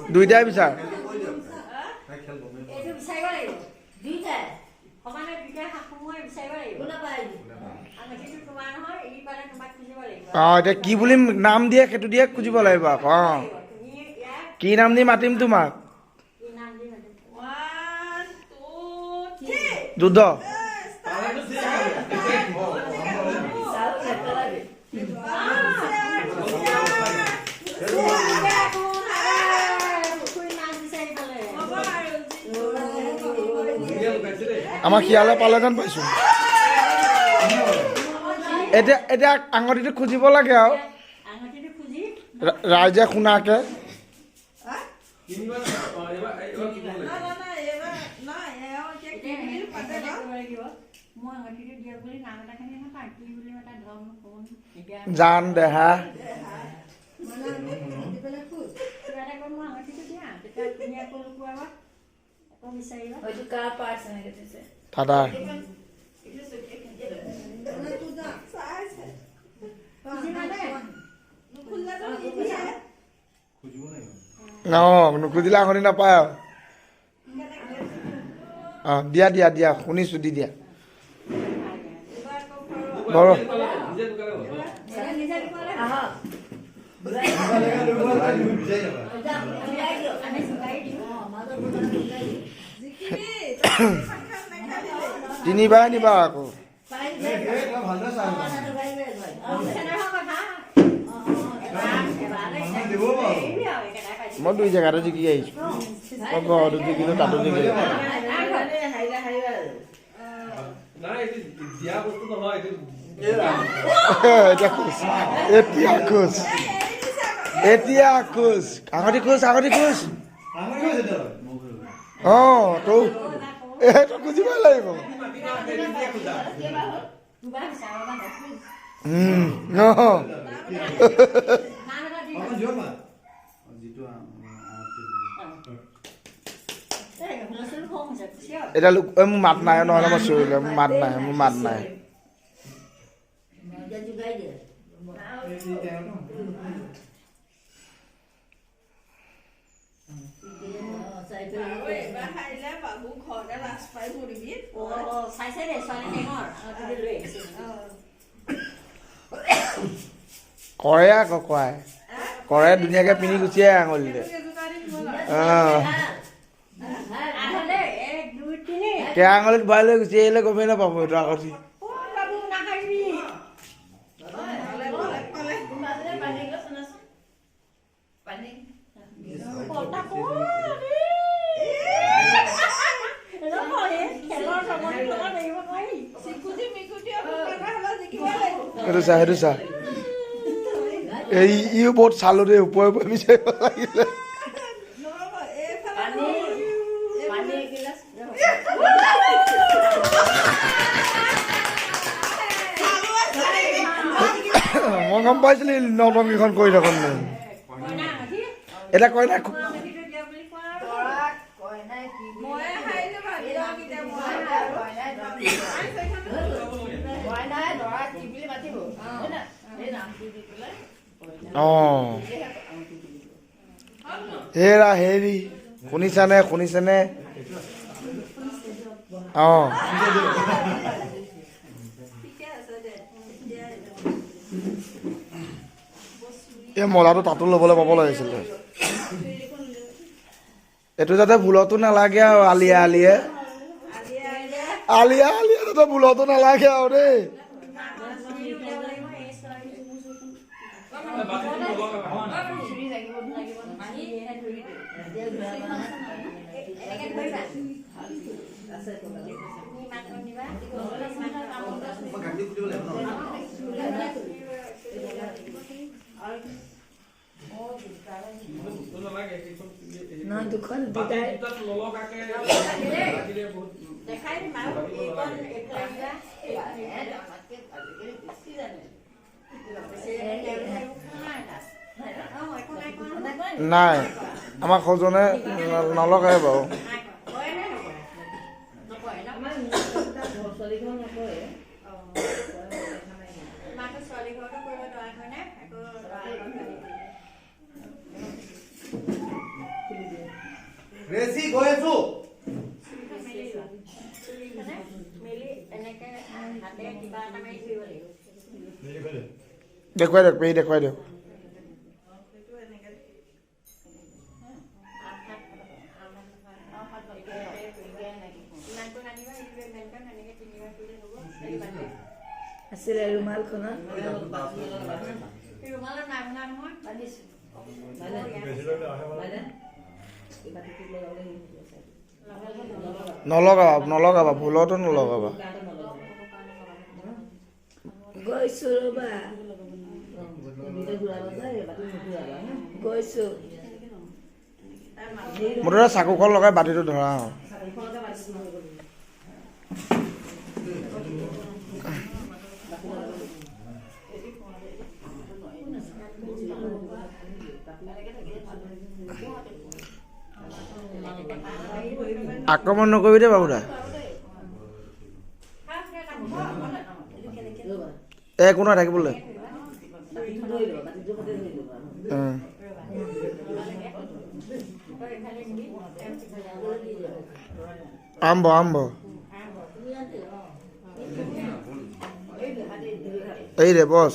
দুইটাই বিচাৰ এতিয়া কি বুলি নাম দিয়ে সেইটো দিয়ে খুজিব লাগিব আকৌ কি নাম দি মাতিম তোমাক দুধ আমাৰ শিয়ালে পালে যেন পাইছো এতিয়া আঙঠিটো খুজিব লাগে আৰু ৰাইজে শুনাকে জান দেহা ফাদাৰ নুখুজিলে আঙুঠি নাপায় আৰু দিয়া দিয়া দিয়া শুনিছো দি দিয়া বৰ তিনিবাৰ নিবা আকৌ মই দুই জেগাতে জিকি আহিছো মই ঘৰতো জিকিলো তাতো জিকিলো এতিয়া খোজ আঙঠি খোজ তো এইটো খুজিবই লাগিব এতিয়া মোৰ মাত নাই নহ'লে মই চিঞৰিলে মোৰ মাত নাই কৰে আকৌ কৰে ধুনীয়াকে পিন্ধি গুচি আহে আঙুলিতে কেৰা আঙুলিত ভৰাই লৈ গুচি আহিলে গমেই নাপাব এইটো আগতে সেইটো চা ইও বহুত চালো দেই ওপৰে বিচাৰিব লাগিলে মই গম পাইছিলো নৱমীখন কৰি থাকোঁ এতিয়া কয় নাই হেৰা হেৰি শুনিছানে এই মলাটো তাতো ল'বলৈ পাব লাগিছিলে এইটো যাতে ভুলতো নালাগে আৰু আলিয়ে যাতে ভুলতো নালাগে আৰু দেই নাই আমাক সজনে নলগায় বাৰু ৰেচি গৈ আছো দেখুৱাই দিয়ক পেহী দেখুৱাই দিয়ক আছিলে ৰুমালখনত নলগাবা ভুলতো নলগাবা গৈছো ৰ'বা গৈছো মুঠতে চাকুখন লগাই বাতিটো ধৰা আৰু আক্ৰমণ নকৰিবি দেই বাবুদা একো নহয় থাকিবলৈ আৰম্ভ এই দে বছ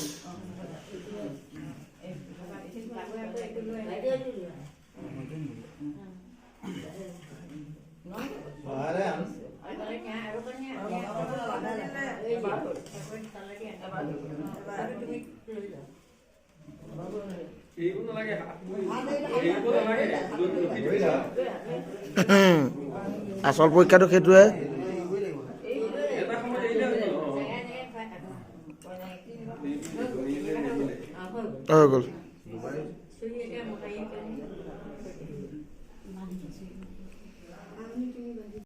আচল পৰীক্ষাটো সেইটোৱে হৈ গ'ল